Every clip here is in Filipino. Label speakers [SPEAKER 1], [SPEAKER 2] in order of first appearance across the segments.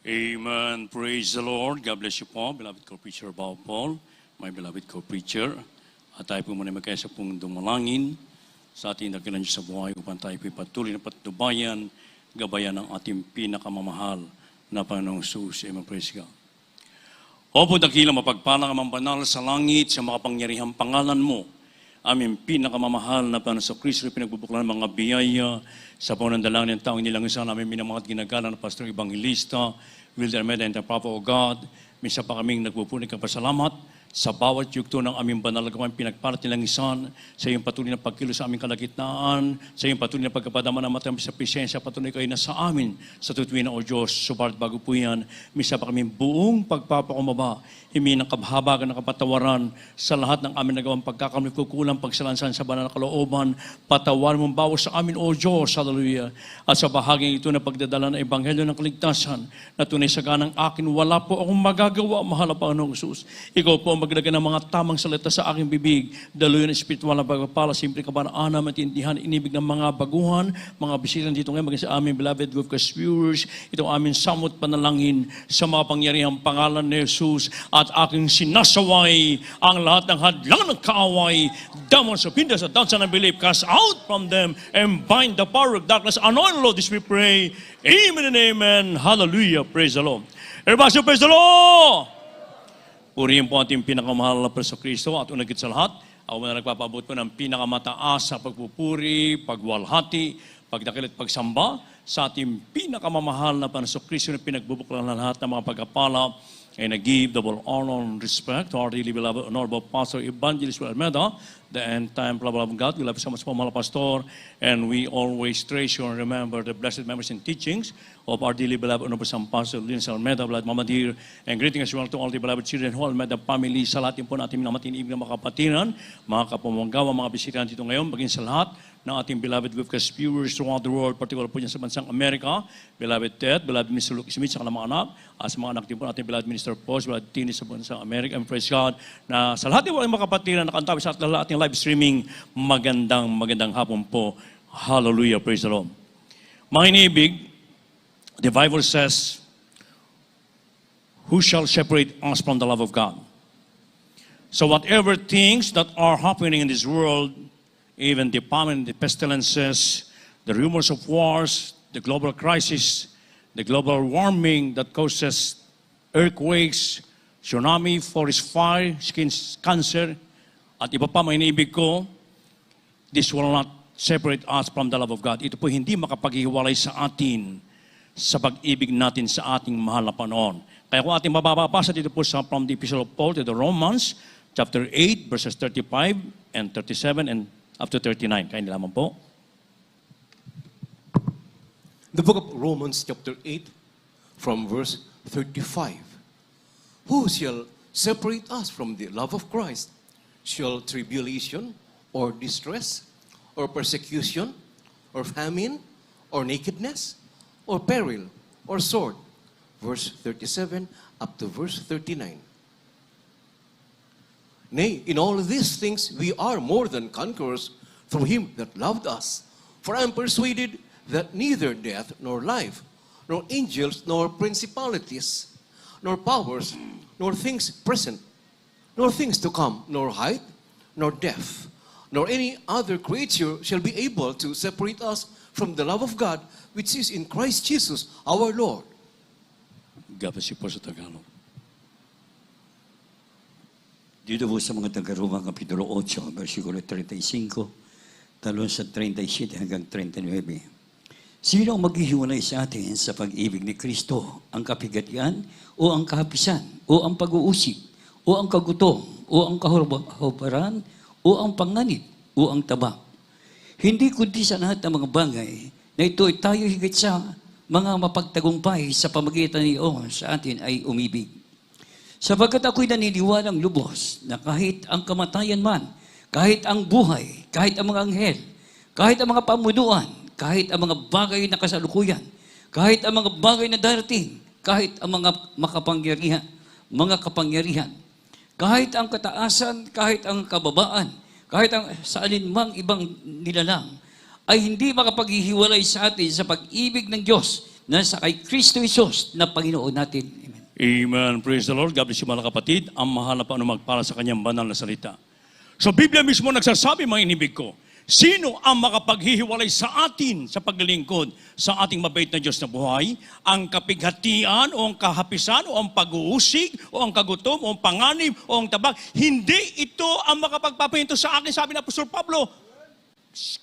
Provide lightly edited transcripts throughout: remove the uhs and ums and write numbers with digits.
[SPEAKER 1] Amen. Praise the Lord. God bless you po, beloved co-preacher Bob Paul, my beloved co-preacher. At tayo po muna magkaya sa pong dumalangin sa ating dakilan Diyos sa buhay upang tayo po patuloy na patnubayan, gabayan ng ating pinakamamahal na Panginoong Jesus. Amen. Praise God. Opo, dakila mapagpalang amang banal sa langit sa makapangyarihang pangalan mo. Aming pinakamamahal na Panginoon sa Kristo, pinagbubuklan ng mga biyaya sa panandalangin ng taong nilang isa namin minamahal ginagalang na Pastor Evangelista, Wilder Meda and the Prophet of God. Minsan pa kaming nagpupunin ka pasalamat sa bawat yugto ng aming banal na gawain pinagparat nilang isan, sa iyong patuloy na pagkilo sa aming kalagitnaan, sa iyong patuloy na pagkapadama ng matang sa presensya, patuloy kayo na sa amin sa tutuwin na o Diyos. Subalit bago po yan, minsan pa kaming buong pagpapakumaba, himi ng kabhabagan ng kapatawaran sa lahat ng aming nagawang pagkakamali, kukulang pagsalansan sa banal na kalooban, patawan mong bawas sa amin o Diyos. Hallelujah. At sa bahaging ito na pagdadala ng Ebanghelyo ng Kaligtasan, na tunay sa ganang akin, wala po akong magagawa, mahal na Panginoong Jesus. Ikaw po magdagdag ng mga tamang salita sa aking bibig, daluyan ng espiritual na pagpapala, simple kabanaan, matindihan, inibig ng mga baguhan, mga bisita dito ngayon, maging sa aming beloved group of viewers, itong aming samot panalangin sa mga pangyarihang pangalan ni Jesus, at aking sinasaway ang lahat ng hadlang ng kaaway, demons of hindrance at doubts and unbelief, cast out from them and bind the power of darkness. Anoint, Lord, this we pray. Amen and amen. Hallelujah. Praise the Lord. Everybody, praise the Lord. Purihin po ating pinakamahal na Preso Kristo at unagit sa lahat, ako na nagpapaabot po ng pinakamataas sa pagpupuri, pagwalhati, pagdakil at pagsamba sa ating pinakamamahal na Preso Kristo na pinagbubuklan na lahat ng mga pagkapala. And I give double honor and respect to our dearly beloved Honorable Pastor Evangelist Almeida, the end-time beloved of God. We love so much po mga pastor, and we always treasure and remember the blessed memories and teachings of our dearly beloved Honorable Pastor Linus Almeida, beloved Mama Dear, and greeting as well to all the beloved children who Almeida family, sa lahat po natin minamatinib na mga kapatiran, mga kapamanggawa, mga bisita dito ngayon, maging sa lahat ng ating beloved webcast viewers throughout the world, particular po dyan sa bansang Amerika, beloved Ted, beloved Mr. Luke Smith, sa mga anak, at sa mga anak din po natin, beloved Minister Post, beloved Tini sa bansang Amerika, and praise God, na sa lahat ng mga kapatiran, nakantabi sa ating live streaming, magandang hapon po. Hallelujah, praise the Lord. Mga iniibig, the Bible says, who shall separate us from the love of God? So whatever things that are happening in this world, even the famine, the pestilences, the rumors of wars, the global crisis, the global warming that causes earthquakes, tsunami, forest fire, skin cancer, at iba pa may iniibig ko, this will not separate us from the love of God. Ito po hindi makapaghiwalay sa atin sa pag-ibig natin sa ating mahal na Panginoon. Kaya kung ating mababasa dito po sa from the Epistle of Paul to the Romans, chapter 8, verses 35 and 37 and up to 39. Kaya nilaman po.
[SPEAKER 2] The book of Romans, chapter 8, from verse 35. Who shall separate us from the love of Christ? Shall tribulation, or distress, or persecution, or famine, or nakedness, or peril, or sword? Verse 37 up to verse 39. Nay, in all these things we are more than conquerors through him that loved us. For I am persuaded that neither death nor life, nor angels, nor principalities, nor powers, nor things present, nor things to come, nor height, nor depth, nor any other creature shall be able to separate us from the love of God, which is in Christ Jesus our Lord.
[SPEAKER 1] Gapasi po sa Tagalog.
[SPEAKER 3] Dito po sa mga taga-Roma, Kapitulo 8, versikulo 35, talon sa 37 hanggang 39. Sino ang maghihiwalay sa atin sa pag-ibig ni Kristo? Ang kapigatian, o ang kahapisan, o ang pag-uusig, o ang kagutom, o ang kahubaran, o ang panganib, o ang tabak? Hindi kundi sa lahat ng mga bagay na ito ay tayo higit sa mga mapagtagumpay sa pamagitan ni Diyos sa atin ay umibig. Sapagkat ako'y naniniwalang lubos na kahit ang kamatayan man, kahit ang buhay, kahit ang mga anghel, kahit ang mga pamunuan, kahit ang mga bagay na kasalukuyan, kahit ang mga bagay na darating, kahit ang mga kapangyarihan, kahit ang kataasan, kahit ang kababaan, kahit ang sa alinmang ibang nilalang, ay hindi makapaghihiwalay sa atin sa pag-ibig ng Diyos na sa kay Kristo Jesus na Panginoon natin. Amen.
[SPEAKER 1] Amen. Praise the Lord. God bless you mga kapatid. Ang mahal na paano magpala sa kanyang banal na salita. So Biblia mismo nagsasabi mga inibig ko, sino ang makapaghihiwalay sa atin sa paglilingkod sa ating mabait na Diyos na buhay? Ang kapighatian o ang kahapisan o ang pag-uusig o ang kagutom o ang panganib o ang tabag. Hindi ito ang makapagpapahinto sa akin, sabi ng Apostol Pablo.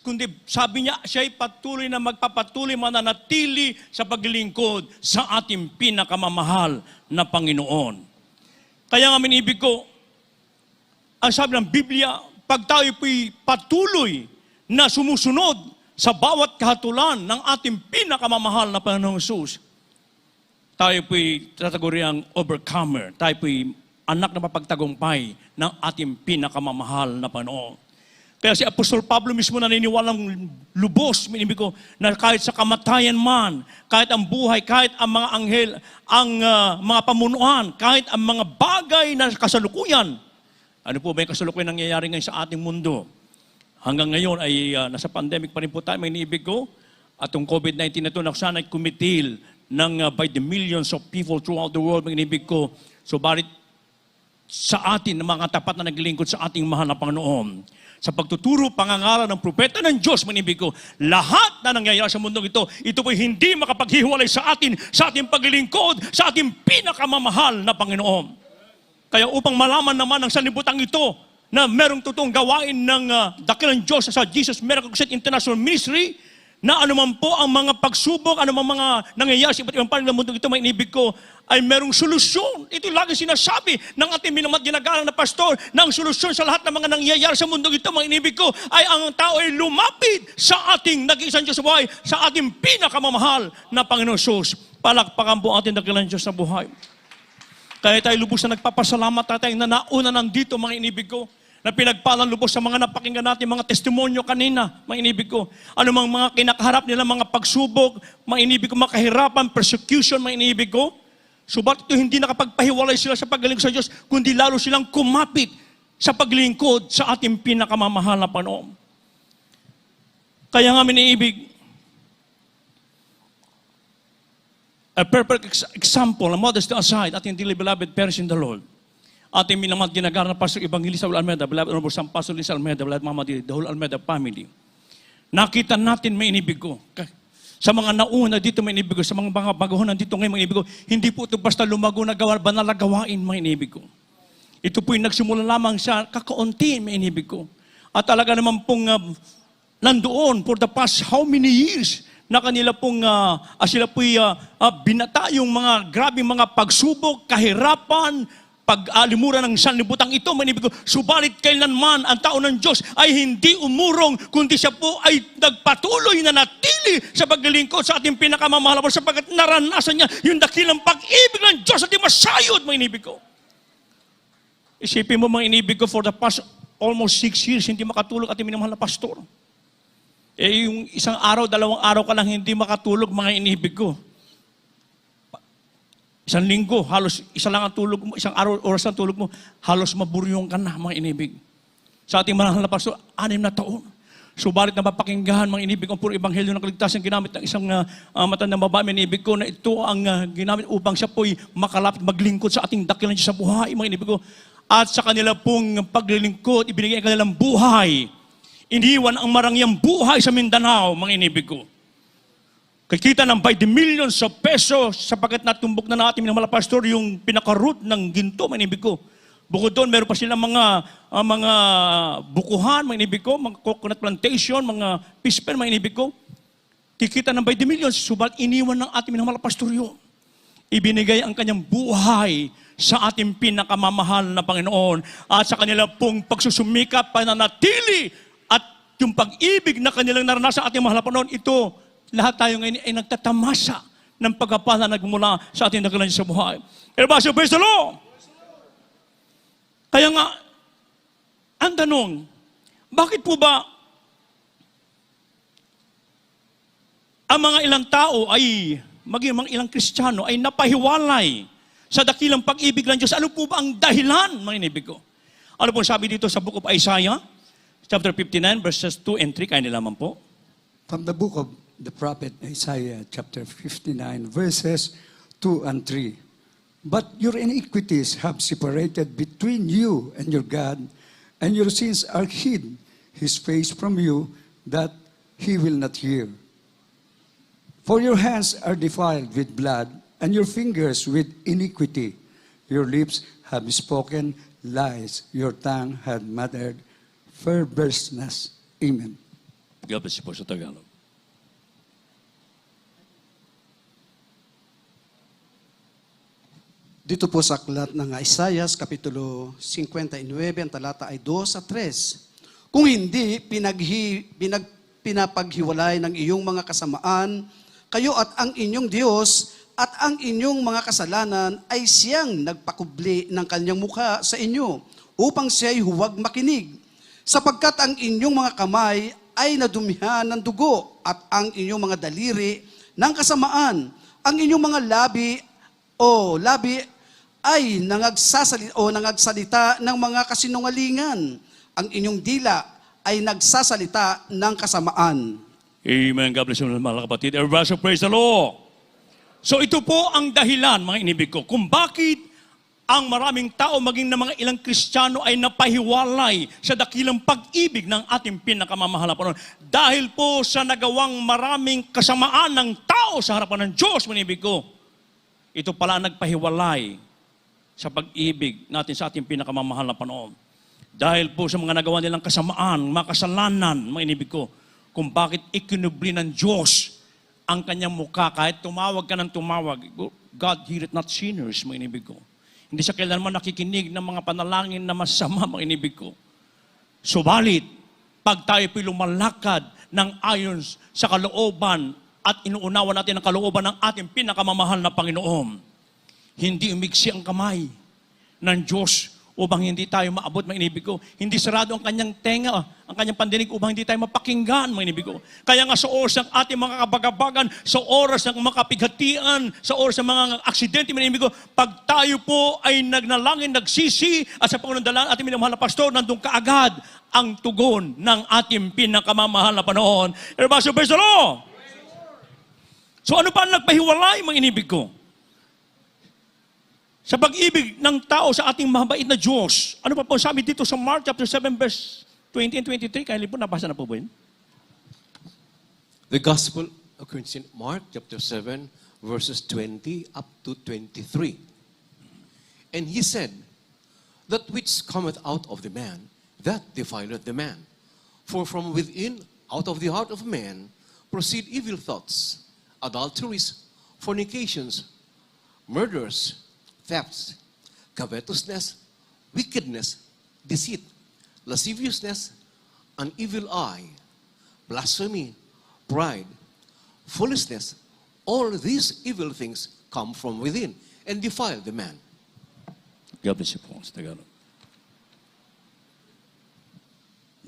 [SPEAKER 1] Kundi sabi niya, siya'y patuloy na magpapatuloy mananatili sa paglilingkod sa ating pinakamamahal na Panginoon. Kaya nga minibig ko, ang sabi ng Biblia, pag tayo po'y patuloy na sumusunod sa bawat kahatulan ng ating pinakamamahal na Panginoong Hesus, tayo po'y tataguriang overcomer. Tayo po'y anak na mapagtagumpay ng ating pinakamamahal na Panginoon. Kaya si Apostol Pablo mismo naniniwalang lubos, minibig ko, na kahit sa kamatayan man, kahit ang buhay, kahit ang mga anghel, ang mga pamunuan, kahit ang mga bagay na kasalukuyan, ano po ba yung kasalukuyan nangyayari ngayon sa ating mundo? Hanggang ngayon ay nasa pandemic pa rin po tayo, may iniibig ko. At yung COVID-19 na ito, sana ay kumitil ng by the millions of people throughout the world, may iniibig ko. So, barit sa atin, ng mga tapat na naglingkod sa ating mahal na Panginoon, sa pagtuturo, pangangaral ng propeta ng Diyos, may iniibig ko, lahat na nangyayari sa mundong ito po hindi makapaghiwalay sa ating paglilingkod, sa ating pinakamamahal na Panginoon. Kaya upang malaman naman ng sanlibutan ito, na merong totoong gawain ng dakilang Diyos sa Jesus Miracle Crusade International Ministry, na anuman po ang mga pagsubok, anumang mga nangyayari sa iba't ibang panig ng mundo ito, may inibig ko, ay merong solusyon. Ito lagi sinasabi ng ating minamahal ginagalang na pastor, na ang solusyon sa lahat ng mga nangyayari sa mundo ito, may inibig ko, ay ang tao ay lumapit sa ating nag-iisang Diyos sa buhay, sa ating pinakamamahal na Panginoon Jesus. Palakpakan po ating dakilang Diyos sa buhay. Kaya tayo lubos na nagpapasalamat tayo na nauna nandito, mga inibig ko, na pinagpalang lubos sa mga napakinggan natin, mga testimonyo kanina, mga inibig ko. Anumang mga kinakaharap nila, mga pagsubok, mga inibig ko, mga kahirapan, persecution, mga inibig ko. Subalit ito hindi nakapagpahiwalay sila sa paglingkod sa Diyos, kundi lalo silang kumapit sa paglingkod sa ating pinakamamahal na Panginoon. Kaya nga miniibig, a perfect example, a modest aside, ating dearly beloved parents in the Lord. Ating minamahal ginagawa na Pastor Evangelista Ul Almeida, beloved Honorable San Pastor Lisa Almeida, beloved Mama Di, the whole Almeida family. Nakita natin, may inibig ko. Sa mga nauna dito, may inibig ko. Sa mga baguhan dito ngayon, may inibig ko. Hindi po ito basta lumago na gawa, banal na gawain, may inibig ko. Ito po'y nagsimula lamang sa kakaunti, may inibig ko. At talaga naman pong nandoon for the past how many years, na kanila pong, sila po'y binata yung mga grabing mga pagsubok, kahirapan, pag-alimuran ng sanlibutan ito, manibig ko, subalit kailanman ang tao ng Diyos ay hindi umurong, kundi siya po ay nagpatuloy na natili sa paglilingkod sa ating pinakamamahal sapagkat naranasan niya yung dakilang pag-ibig ng Diyos at di masayod, manibig ko. Isipin mo, mga inibig ko, for the past almost 6 years, hindi makatulog ating minamahal na pastor. Yung isang araw, 2 araw ka lang hindi makatulog, mga inibig ko. Isang linggo, halos isa lang ang tulog mo, isang araw, oras ang tulog mo, halos maburyong ka na, mga inibig. Sa ating manahal na pastor, 6 na taon. Subalit na mapakinggan, mga inibig, ang puro ebanghelyo ng kaligtasan ginamit ng isang matandang babae, mga inibig ko, na ito ang ginamit upang siya po'y makalapit, maglingkod sa ating dakilang Diyos sa buhay, mga inibig ko. At sa kanila pong paglilingkod, ibinigay ang kanilang buhay. Iniwan ang marangyang buhay sa Mindanao, mga inibig ko. Kikita ng by the millions of pesos sapagkat natumbok na natin ng mga pastor yung pinaka-root ng ginto, manibig ko. Bukod doon, meron pa silang mga bukuhan, manibig ko, mga coconut plantation, mga pispen, manibig ko. Kikita ng by the millions, subalit iniwan ng ating mga pastor yun. Ibinigay ang kanyang buhay sa ating pinakamamahal na Panginoon at sa kanila pong pagsusumikap, pananatili at yung pag-ibig na kanilang naranasan sa ating mahal na Panginoon, ito, lahat tayo ngayon ay nagtatamasa ng pagkapala na nagmula sa ating dakilang Diyos sa buhay. Everybody, praise the Lord! Kaya nga, ang tanong, bakit po ba ang mga ilang tao ay, maging mga ilang Kristiyano, ay napahiwalay sa dakilang pag-ibig ng Diyos? Ano po ba ang dahilan, mga inibig ko? Ano po sabi dito sa Book of Isaiah, chapter 59, verses 2 and 3, kaya nilaman po?
[SPEAKER 4] From the book of the prophet Isaiah chapter 59 verses 2 and 3. But your iniquities have separated between you and your God, and your sins are hid his face from you, that he will not hear. For your hands are defiled with blood, and your fingers with iniquity. Your lips have spoken lies, your tongue had muttered perverseness. Amen.
[SPEAKER 1] God bless you po sa Tagalog.
[SPEAKER 5] Dito po sa aklat ng Isaiah, Kapitulo 59, ang talata ay 2 at 3. Kung hindi pinapaghiwalay ng iyong mga kasamaan, kayo at ang inyong Diyos at ang inyong mga kasalanan ay siyang nagpakubli ng kanyang mukha sa inyo upang siya'y huwag makinig. Sapagkat ang inyong mga kamay ay nadumihan ng dugo at ang inyong mga daliri ng kasamaan. Ang inyong mga labi ay nangagsalita ng mga kasinungalingan. Ang inyong dila ay nagsasalita ng kasamaan.
[SPEAKER 1] Amen. God bless you, mga kapatid. Everybody say, praise the Lord. So ito po ang dahilan, mga inibig ko, kung bakit ang maraming tao, maging na mga ilang Kristiyano ay napahiwalay sa dakilang pag-ibig ng ating pinakamamahal na Panginoon. Dahil po sa nagawang maraming kasamaan ng tao sa harapan ng Diyos, mga inibig ko, ito pala ang nagpahiwalay sa pag-ibig natin sa ating pinakamamahal na Panginoon. Dahil po sa mga nagawa nilang kasamaan, mga kasalanan, mga inibig ko, kung bakit ikinubli ng Diyos ang kanyang mukha, kahit tumawag ka ng tumawag. God heareth not sinners, mga inibig ko. Hindi siya kailanman nakikinig ng mga panalangin na masama, mga inibig ko. Subalit, pag tayo po'y lumalakad ng ayon sa kalooban at inuunawa natin ang kalooban ng ating pinakamamahal na Panginoon, hindi umigsi ang kamay ng Diyos upang hindi tayo maabot, mga inibig ko. Hindi sarado ang kanyang tenga, ang kanyang pandinig upang hindi tayo mapakinggan, mga inibig ko. Kaya nga sa oras ng ating mga kabagabagan, sa oras ng mga kapighatian, sa oras ng mga aksidente, mga inibig ko, pag tayo po ay nagnalangin, nagsisi, at sa Panginoon dalaan ating minamahal na pastor, nandun kaagad ang tugon ng ating pinakamamahal na panahon. Everybody say, praise the Lord! So ano pa ang nagpahiwalay, mga inibig ko? Sa pag-ibig ng tao sa ating mabait na Diyos. Ano pa po sabi dito sa Mark chapter 7 verse 20 and 23? Kaya po nabasa na po ba yun?
[SPEAKER 2] The Gospel according to Mark chapter 7 verses 20 up to 23. And he said, that which cometh out of the man, that defileth the man. For from within, out of the heart of man, proceed evil thoughts, adulteries, fornications, murders, thefts, covetousness, wickedness, deceit, lasciviousness, an evil eye, blasphemy, pride, foolishness. All these evil things come from within and defile the man.
[SPEAKER 1] God bless you po sa Tagalog.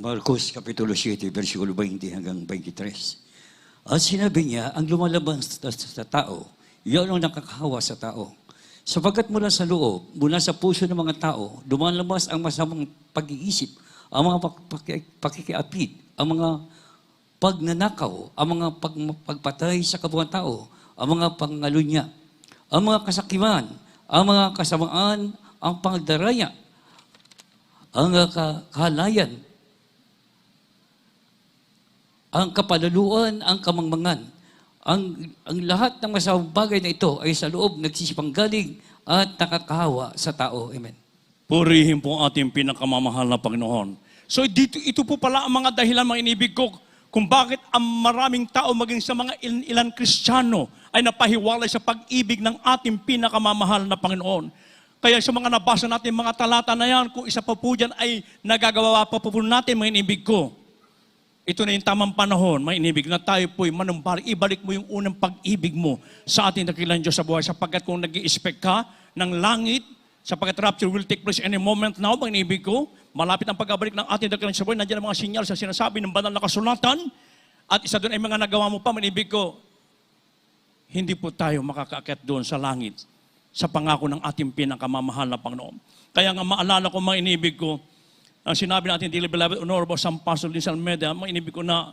[SPEAKER 3] Marcos Kapitulo 7, versikulo 20 hanggang 23. At sinabi niya, ang lumalabas sa tao, iyon ang nakakahawa sa tao. Sapagkat mula sa loob, mula sa puso ng mga tao, lumalabas ang masamang pag-iisip, ang mga pakikiapid, ang mga pagnanakaw, ang mga pagpatay sa kapwa-tao, ang mga pangalunya, ang mga kasakiman, ang mga kasamaan, ang pagdaraya, ang kahalayan, ang kapalaluan, ang kamangmangan. Ang lahat ng masamang bagay na ito ay sa loob nagsisipanggaling at nakakahawa sa tao. Amen.
[SPEAKER 1] Purihin po ang ating pinakamamahal na Panginoon. So ito po pala ang mga dahilan, mga inibig ko, kung bakit ang maraming tao maging sa mga ilang Kristiyano ay napahiwalay sa pag-ibig ng ating pinakamamahal na Panginoon. Kaya sa mga nabasa natin mga talata na yan, kung isa pa po dyan ay nagagawa pa po natin, mga inibig ko, ito na yung tamang panahon, mga inibig, na tayo po'y manumbalik. Ibalik mo yung unang pag-ibig mo sa ating dakilang Diyos sa buhay. Sapagkat kung nag-i-expect ka ng langit, sapagkat rapture will take place any moment now, mga inibig ko, malapit ang pag-abalik ng ating dakilang Diyos sa buhay. Nandiyan ang mga sinyal sa sinasabi ng banal na kasulatan. At isa doon ay mga nagawa mo pa, mga inibig ko, hindi po tayo makakaakyat doon sa langit sa pangako ng ating pinakamamahal na Panginoon. Kaya nga maalala ko, mga inibig ko, ang sinabi natin, dearly beloved, honorable San Pastor Lin Salmeda, mga inibig ko na,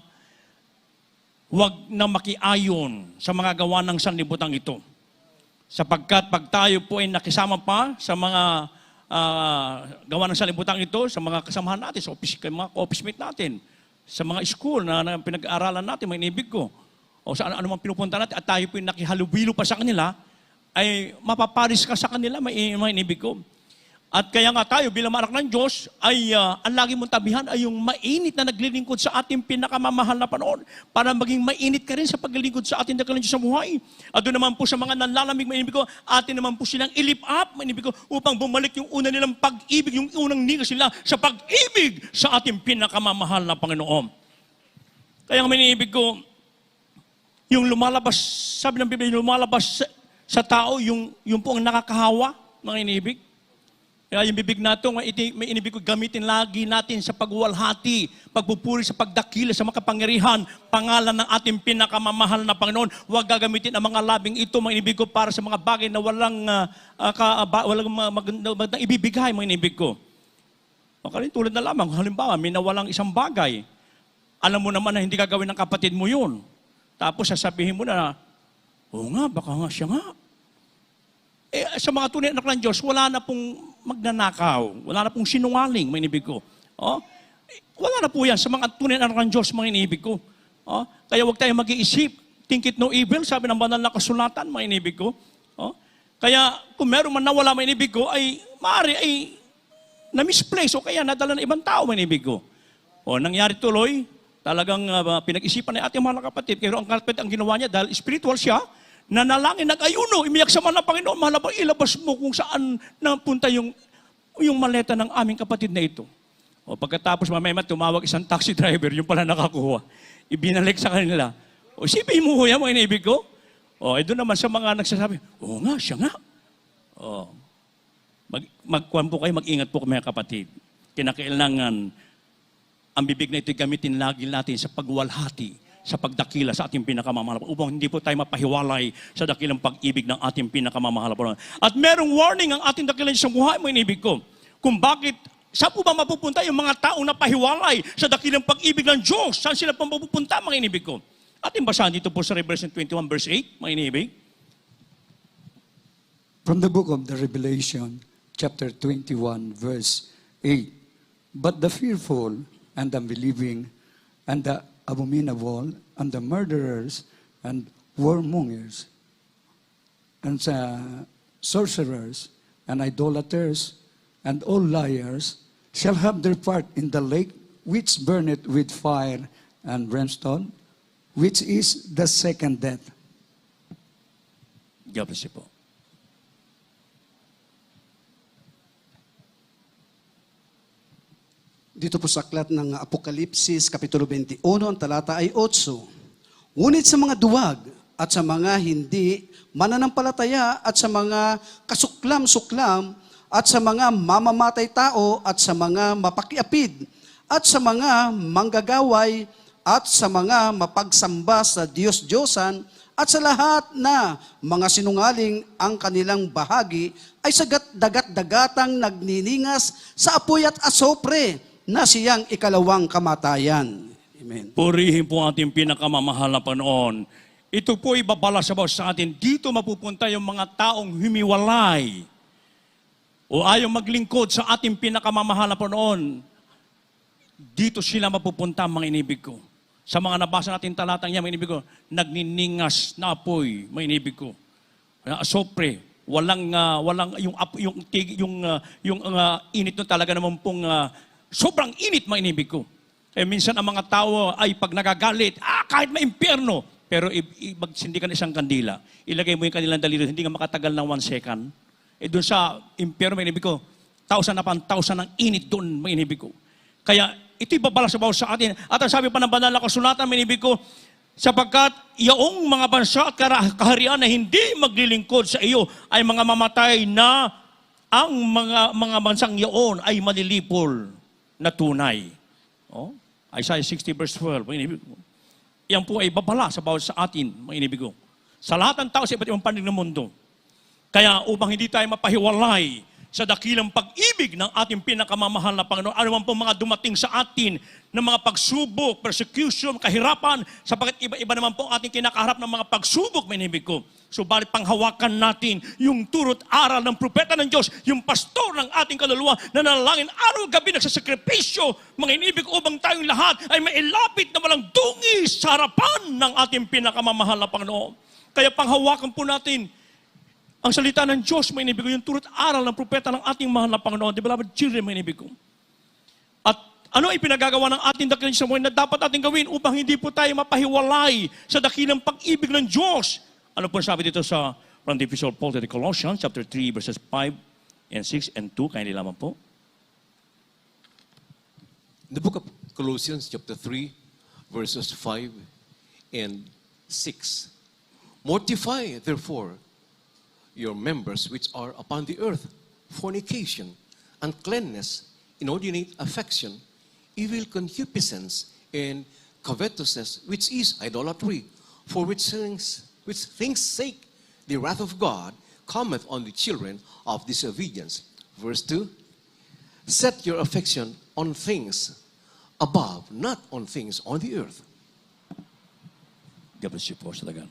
[SPEAKER 1] huwag na makiayon sa mga gawa ng sanlibutan ito. Sapagkat pag tayo po ay nakisama pa sa mga gawa ng sanlibutan ito, sa mga kasamahan natin, sa mga office mate natin, sa mga school na pinag-aaralan natin, may inibig ko, o sa ano man pinupunta natin, at tayo po ay nakihalubilo pa sa kanila, ay mapaparis ka sa kanila, may inibig ko. At kaya nga tayo bilang anak ng Diyos ay ang lagi mong tabihan ay yung mainit na naglilingkod sa ating pinakamamahal na panahon para maging mainit ka rin sa paglilingkod sa ating dakilang Diyos sa buhay. At doon naman po sa mga nanlalamig, mainibig ko, atin naman po silang ilip up, mainibig ko, upang bumalik yung una nilang pag-ibig, yung unang nigas sila sa pag-ibig sa ating pinakamamahal na Panginoon. Kaya nga mainibig ko, yung lumalabas, sabi ng Biblia, yung lumalabas sa tao, yung po ang nakakahawa, mga inibig. Kaya yung bibig natin, may inibig ko gamitin lagi natin sa pagwalhati, pagpupuri sa pagdakila, sa makapangyarihan, pangalan ng ating pinakamamahal na Panginoon. Huwag gagamitin ang mga labing ito, mga inibig ko, para sa mga bagay na walang magandang ibibigay, mga inibig ko. Makarin tulad na lamang, halimbawa, may nawalang isang bagay. Alam mo naman na hindi gagawin ng kapatid mo yun. Tapos sasabihin mo na, oo nga, baka nga siya nga. Sa mga tunay na anak ng Diyos, wala na pong magnanakaw, wala na pong sinungaling, mga inibig ko. Wala na po yan sa mga tunay na anak ng Diyos, mga inibig ko. Kaya huwag tayong mag-iisip, think it no evil, sabi ng banal na kasulatan, mga inibig ko. Kaya kung meron man nawala, mga inibig ko, ay maaari ay na-misplace o kaya nadala ng ibang tao, mga inibig ko. Nangyari tuloy, talagang pinag-isipan ng ating mga kapatid, pero ang kapatid ang ginawa niya, dahil spiritual siya, nanalangin, nag-ayuno, imiyak sa mahal na Panginoon, mahal na Panginoon, ilabas mo kung saan napunta yung maleta ng aming kapatid na ito. Pagkatapos mamaya tumawag isang taxi driver, yung pala nakakuha. Ibinalik sa kanila. Isipin mo yan, mga inibig ko. Doon naman sa mga nagsasabi, oo nga, siya nga. Magkuhan po kayo, mag-ingat po mga kapatid. Kinakailangan ang bibig na ito gamitin lagi natin sa pagwalhati, sa pagdakila sa ating pinakamamahal upang hindi po tayo mapahiwalay sa dakilang pag-ibig ng ating pinakamamahal. At merong warning ang ating dakilang sa buhay, mga inibig ko, kung bakit, saan po ba mapupunta yung mga taong napahiwalay sa dakilang pag-ibig ng Diyos? Saan sila pa mapupunta, mga inibig ko? Ating basahan dito po sa Revelation 21 verse 8, mga inibig.
[SPEAKER 4] From the book of the Revelation, chapter 21, verse 8. But the fearful and unbelieving and the abominable and the murderers and warmongers and sorcerers and idolaters and all liars shall have their part in the lake which burneth with fire and brimstone, which is the second death.
[SPEAKER 1] God bless you po.
[SPEAKER 5] Dito po sa aklat ng Apokalipsis, Kapitulo 21, ang talata ay 8. Ngunit sa mga duwag at sa mga hindi mananampalataya at sa mga kasuklam-suklam at sa mga mamamatay tao at sa mga mapakiapid at sa mga manggagaway at sa mga mapagsamba sa Diyos-Diyosan at sa lahat na mga sinungaling ang kanilang bahagi ay sagat dagat-dagatang nagniningas sa apoy at asopre na siyang ikalawang kamatayan. Amen.
[SPEAKER 1] Purihin po ating pinakamamahal na Panginoon. Ito po ibabala sa atin. Dito mapupunta yung mga taong humiwalay o ayaw maglingkod sa ating pinakamamahal na Panginoon. Dito sila mapupunta, mga inibig ko. Sa mga nabasa natin talatang yan, mga inibig ko, nagniningas na apoy, mga inibig ko. Asopre, walang init nun talaga naman pong sobrang init, mga inibig ko. Minsan ang mga tao ay pag nagagalit, kahit may impyerno, pero magsindi ka ng isang kandila, ilagay mo yung kanilang daliri, hindi nga makatagal ng 1 second. Doon sa impyerno, mga inibig ko, 1,000 upon 1,000 ang init doon, mga inibig ko. Kaya ito'y babala sa bawat sa atin. At ang sabi pa ng banal na kasulatan, mga inibig ko, sapagkat yaong mga bansa at kaharian na hindi maglilingkod sa iyo ay mga mamatay na ang mga bansang yaon ay malilipol na tunay. Isaiah 60 verse 12. Yan po ay babala sa bawat sa atin, mga inibig ko. Sa lahat ng tao sa iba't ibang panig ng mundo. Kaya upang hindi tayo mapahiwalay sa dakilang pag-ibig ng ating pinakamamahal na Panginoon. Ano man po mga dumating sa atin ng mga pagsubok, persecution, kahirapan, sapagkat iba-iba naman po ang ating kinakaharap ng mga pagsubok, mga inibig ko. Subalit panghawakan natin yung turot aral ng propeta ng Diyos, yung pastor ng ating kaluluwa na nanalangin araw-gabi nagsasakripisyo, mga inibig ko, upang tayong lahat ay mailapit na walang dungis sa harapan ng ating pinakamamahal na Panginoon. Kaya panghawakan po natin ang salita ng Diyos, mga inibig ko, yung turot aral ng propeta ng ating mahal na Panginoon. The beloved children, mga inibig ko. At ano ay pinagagawa ng ating dakilang sa buhay na dapat ating gawin upang hindi po tayo mapahiwalay sa dakilang pag-ibig ng Diyos? Ano po sabi dito sa from the Epistle of Paul to the Colossians, chapter 3, verses 5 and 6 and 2. Kaya nilaman po.
[SPEAKER 2] The book of Colossians chapter 3, verses 5 and 6. Mortify, therefore, your members which are upon the earth, fornication, uncleanness, inordinate affection, evil concupiscence, and covetousness, which is idolatry, for which things sake the wrath of God cometh on the children of disobedience. Verse 2, set your affection on things above, not on things on the earth.
[SPEAKER 1] God bless you po sa tagan.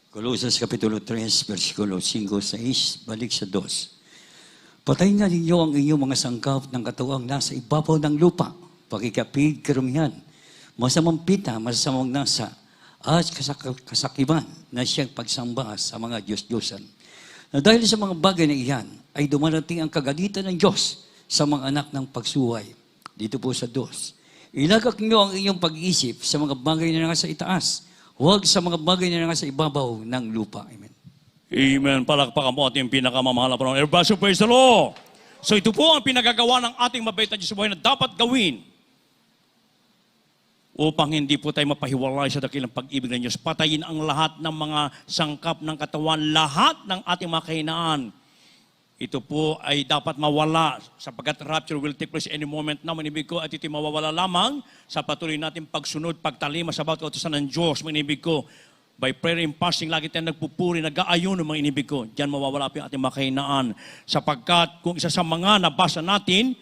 [SPEAKER 3] Colosas Kapitulo 3, versikulo 5-6, balik sa 2. Patayin nga ninyo ang inyong mga sangkap ng katuwang nasa ibabaw ng lupa, pakikapig, karumihan, masamang pita, masamang nasa, at kasakiman na siyang pagsamba sa mga Diyos-Diyosan. Na dahil sa mga bagay na iyan, ay dumarating ang kagalitan ng Diyos sa mga anak ng pagsuway. Dito po sa 2. Ilagak niyo ang inyong pag-iisip sa mga bagay na nasa itaas, huwag sa mga bagay na nasa ibabaw ng lupa. Amen.
[SPEAKER 1] Amen. Palakpakan po ating pinakamamahal na Panginoon. Everybody praise the Lord. So ito po ang pinagagawa ng ating mabait na Diyos sa buhay na dapat gawin upang hindi po tayo mapahiwalay sa dakilang pag-ibig ng Diyos. Patayin ang lahat ng mga sangkap ng katawan, lahat ng ating mga kahinaan. Ito po ay dapat mawala sapagkat rapture will take place any moment na, manibig ko, at ito mawawala lamang sa patuloy natin pagsunod, pagtalima sa bawat kautusan ng Diyos, manibig ko. By prayer and fasting, lagi tayong nagpupuri, nag-aayon ng mga inibig ko. Diyan mawawala po yung ating makahinaan. Sapagkat kung isa sa mga nabasa natin,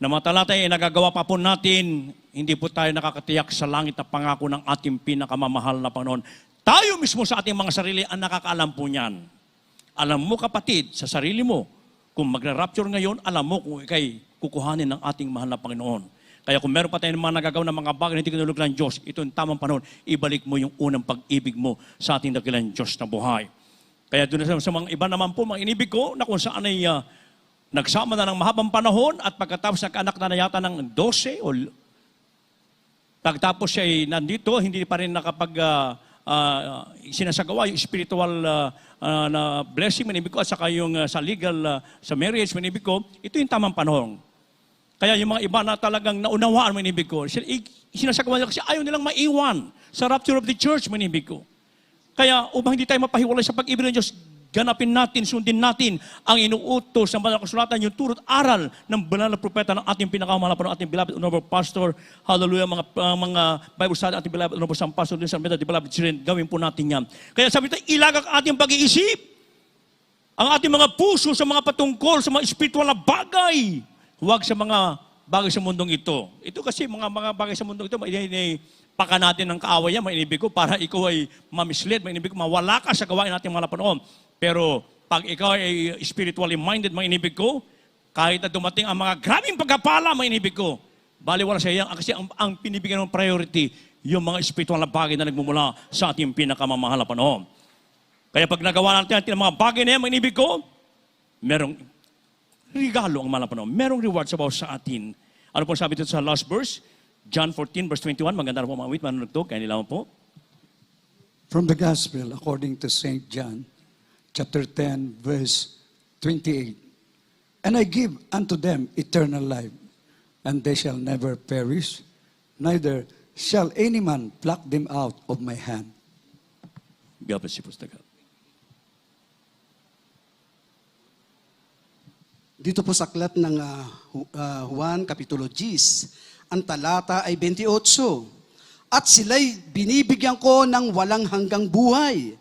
[SPEAKER 1] na mga talata ay nagagawa pa po natin, hindi po tayo nakakatiyak sa langit na pangako ng ating pinakamamahal na Panginoon. Tayo mismo sa ating mga sarili ang nakakaalam po niyan. Alam mo kapatid, sa sarili mo, kung magra-rapture ngayon, alam mo kung ikay kukuhanin ng ating mahal na Panginoon. Kaya kung meron pa tayong mga nagagawa ng mga bagay na hindi kinulog ng Diyos, ito yung tamang panahon, ibalik mo yung unang pag-ibig mo sa ating dakilang Diyos na buhay. Kaya doon sa mga iba naman po, mga inibig ko, na kung saan ay nagsama na ng mahabang panahon at pagkatapos nagkaanak na yata ng 12 o pagkatapos siya ay nandito, hindi pa rin nakapag sinasagawa yung spiritual na blessing, manibig ko, at saka yung sa legal, sa marriage, manibig ko, ito yung tamang panahon. Kaya yung mga iba na talagang naunawaan, manibig ko, sinasagawa nila kasi ayaw nilang maiwan sa rapture of the church, manibig ko. Kaya upang hindi tayo mapahiwalay sa pag-ibig ng Diyos, ganapin natin, sundin natin ang inuutos ng banal na kasulatan, yung turot aral ng banal na propeta ng ating pinakamahal na ating beloved honorable pastor. Hallelujah, mga Bible study, ating beloved honorable San Pastor din sa Meda, the beloved children, gawin po natin yan. Kaya sabi tayo, ilagak ating pag-iisip, ang ating mga puso sa mga patungkol, sa mga spiritual na bagay. Huwag sa mga bagay sa mundong ito. Ito kasi mga bagay sa mundong ito, paka natin ng kaaway yan, mainibig ko, para ikaw ay mamislead, mainibig ko, mawala ka sa gawain natin mga panoon. Pero pag ikaw ay spiritually minded, mainibig ko, kahit na dumating ang mga grabing pagkapala, mainibig ko, baliwala sa iyan, kasi ang pinibigyan ng priority, yung mga spiritual na bagay na nagmumula sa ating pinakamamahal na panoon. Kaya pag nagawa natin ang mga bagay na yan, mainibig ko, merong regalo ang mahal na panoon. Merong reward sa bawat sa atin. Ano po sabi dito sa last verse? John 14, verse 21. Maganda na po mga wit, manunod to. Kaya nila po.
[SPEAKER 4] From the Gospel according to St. John, chapter 10, verse 28. And I give unto them eternal life, and they shall never perish, neither shall any man pluck them out of my hand.
[SPEAKER 1] God bless you, Pastor God.
[SPEAKER 5] Dito po sa aklat ng Juan, Kapitulo 10, ang talata ay 28. At sila'y binibigyan ko ng walang hanggang buhay,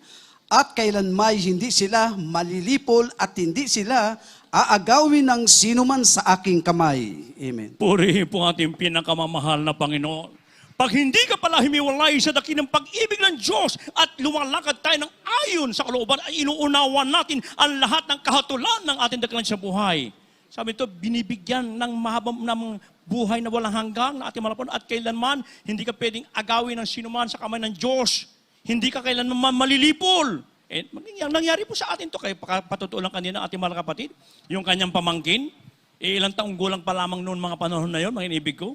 [SPEAKER 5] at kailanmay hindi sila malilipol at hindi sila aagawin ng sinuman sa aking kamay. Amen.
[SPEAKER 1] Purihin po ating pinakamamahal na Panginoon. Pag hindi ka pala himiwalay sa dakilang pag-ibig ng Diyos at lumalakad tayo ng ayon sa kalooban ay inuunawan natin ang lahat ng kahatulan ng ating dakilang sa buhay. Sabi ito, binibigyan ng mahabang ng buhay na walang hanggang na ating malapon at kailanman hindi ka pwedeng agawin ng sinuman sa kamay ng Diyos. Hindi ka kailanman malilipol. Eh, nangyari po sa atin ito, kaya patutuo lang kanina ating mga kapatid, yung kanyang pamangkin, ilang taong gulang pa lamang noon mga panahon na yon, mga inibig ko.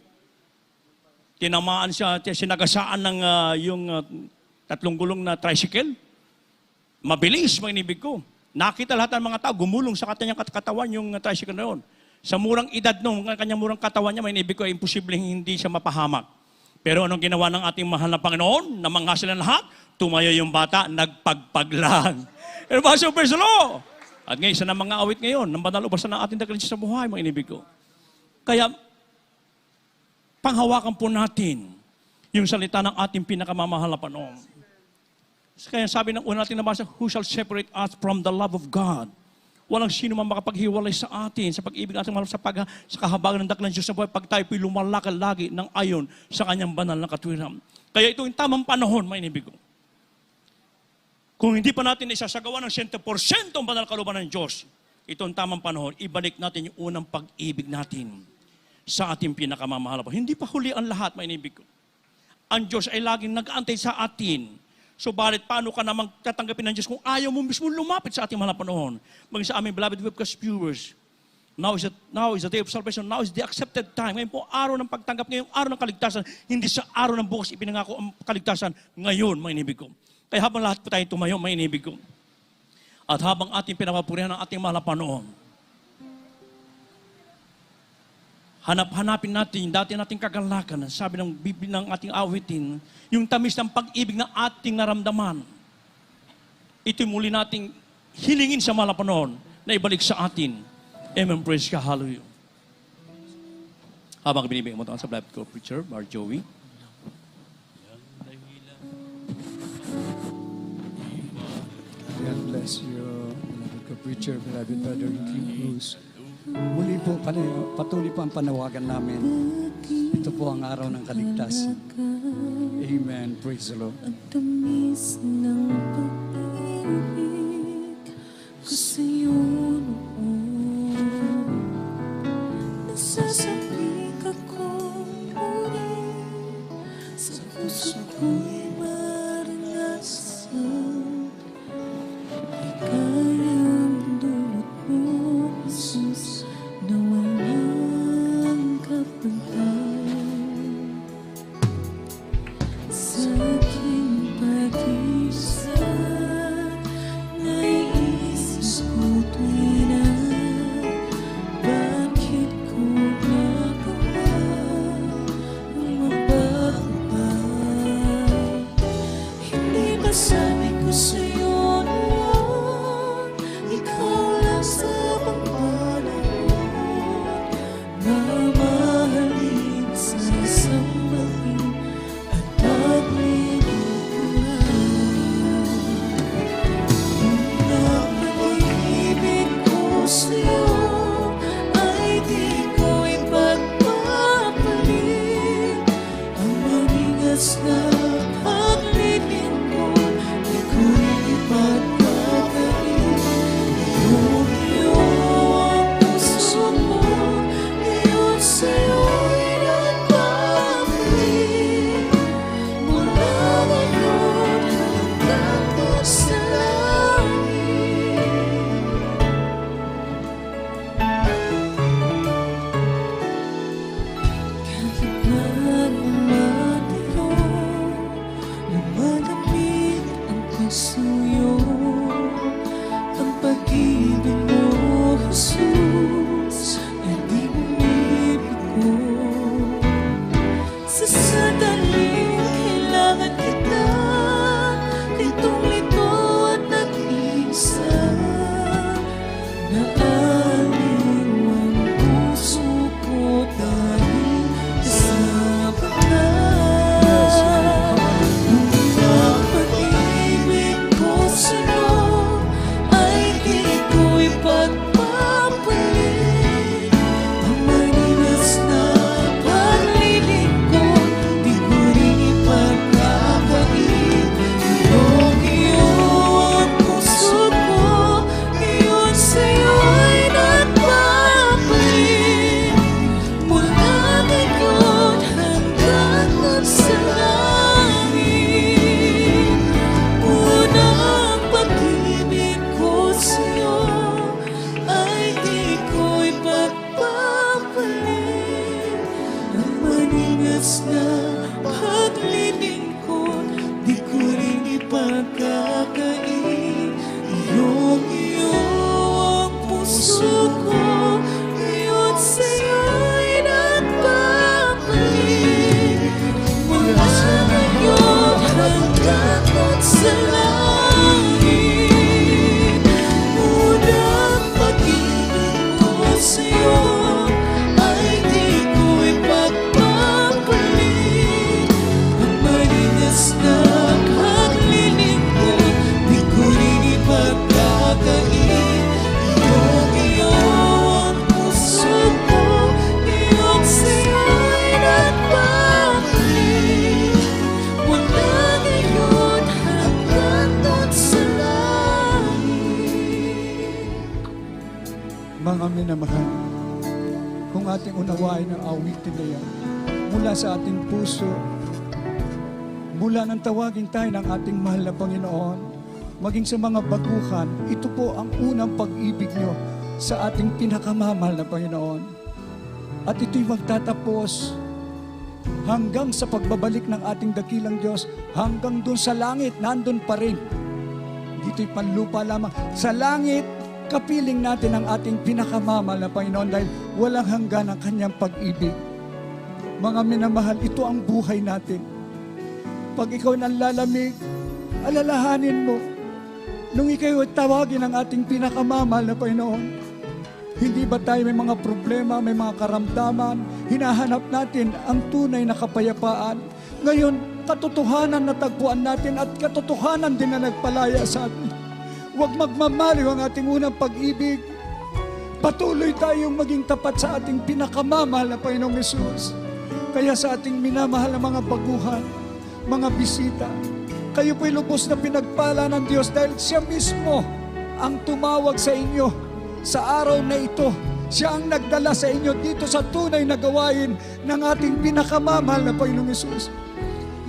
[SPEAKER 1] Tinamaan siya, sinagasaan ng yung 3 gulong na tricycle. Mabilis, mga inibig ko. Nakita lahat ng mga tao, gumulong sa kanyang katawan yung tricycle na yun. Sa murang edad nung kanyang murang katawan niya, mga inibig ko, ay imposibleng hindi siya mapahamak. Pero anong ginawa ng ating mahal na Panginoon? Namangha sila lahat, tumayo yung bata, nagpagpaglang. Pero ba siya, praise the Lord? At ngayon, isa na mga awit ngayon, ng banal ubasan ng ating dakilang sa buhay, mga inibig ko. Kaya, panghawakan po natin yung salita ng ating pinakamamahal na Panginoon. Kaya sabi ng una natin nabasa, who shall separate us from the love of God? Walang sino man makapaghiwalay sa atin, sa pag-ibig natin, sa kahabagan ng dakilang Diyos na buhay, pag tayo po'y lumalakad lagi ng ayon sa kanyang banal na katwiran. Kaya ito yung tamang panahon, may inibig ko. Kung hindi pa natin isasagawa ng 100% ang banal kalooban ng Diyos, ito ang tamang panahon, ibalik natin yung unang pag-ibig natin sa ating pinakamamahal. Hindi pa huli ang lahat, may inibig ko. Ang Diyos ay laging nag-aantay sa atin. So, bakit paano ka namang tatanggapin ng Diyos kung ayaw mo mismo lumapit sa ating mahal na panahon? Maging sa aming beloved webcast viewers, now is the day of salvation, now is the accepted time. Ngayon po, araw ng pagtanggap, ngayong araw ng kaligtasan, hindi sa araw ng bukas ipinangako ang kaligtasan, ngayon, may inibig ko. Kaya habang lahat po tayo tumayo, may inibig ko. At habang ating pinapapurihan ng ating mahal na panahon, hanapin natin yung dati nating kagalakan, sabi ng Biblia ng ating awitin, yung tamis ng pag-ibig na ating naramdaman. Ito muli nating hilingin sa mahal na panahon na ibalik sa atin. Amen. Praise God. Hallelujah. Habang binibigyan mo ito sa beloved ko preacher, Bar Joey.
[SPEAKER 4] God bless you, beloved co-preacher, beloved Brother King Bruce. Muli po, patuloy po ang panawagan namin. Ito po ang araw ng kaligtasan. Amen. Praise the Lord.
[SPEAKER 6] Ang tamis ng pag-ibig ko sa'yo noon. Nasasabik akong muli sa puso ko'y maranasan. May kayang dulot mo, Jesus, na walang kapantay. Sa aking pag-isa, naiisip ko tuwing na bakit ko nagawa ang mapagpapay. Hindi ba sabi ko sa'yo noon, ikaw lang sa pagpanahon, mamahalin sa isang bagay at paglilingkuran. Ang pag-ibig ko sa'yo ay di ko ipagpapalit. Ang manigas na paglilingkod, di ko ipagpapagalit. Iyo ang puso mo, iyon sa'yo'y nagpapalik. Mula ngayon hanggang sa langit. Kahit na lumatayo, lumalapit ang pagsuyo, ang pag-ibig mo, Jesus, ay di bumibigo. Sa sandaling kailangan kita, litong lito at nag-iisa, naaliw ang puso ko dahil kasama ka. Ang pag-ibig ko sa'yo
[SPEAKER 4] Mga minamahal, kung ating unawain ang awitin na yan, mula sa ating puso, mula nang tawagin tayo ng ating mahal na Panginoon, maging sa mga baguhan, ito po ang unang pag-ibig nyo sa ating pinakamamahal na Panginoon. At ito'y magtatapos hanggang sa pagbabalik ng ating dakilang Diyos, hanggang doon sa langit, nandun pa rin. Dito'y panlupa lamang. Sa langit, kapiling natin ang ating pinakamamahal na Panginoon dahil walang hanggan ang kanyang pag-ibig. Mga minamahal, ito ang buhay natin. Pag ikaw nanlalamig, alalahanin mo, nung ikaw tawagin ang ating pinakamamahal na Panginoon, hindi ba tayo may mga problema, may mga karamdaman, hinahanap natin ang tunay na kapayapaan. Ngayon, katotohanan na tagpuan natin at katotohanan din na nagpalaya sa atin. Huwag magmamaliw ang ating unang pag-ibig. Patuloy tayong maging tapat sa ating pinakamamahal na Panginoong Hesus. Kaya sa ating minamahal na mga baguhan, mga bisita, kayo po'y lubos na pinagpala ng Diyos dahil siya mismo ang tumawag sa inyo sa araw na ito. Siya ang nagdala sa inyo dito sa tunay na gawain ng ating pinakamamahal na Panginoong Hesus.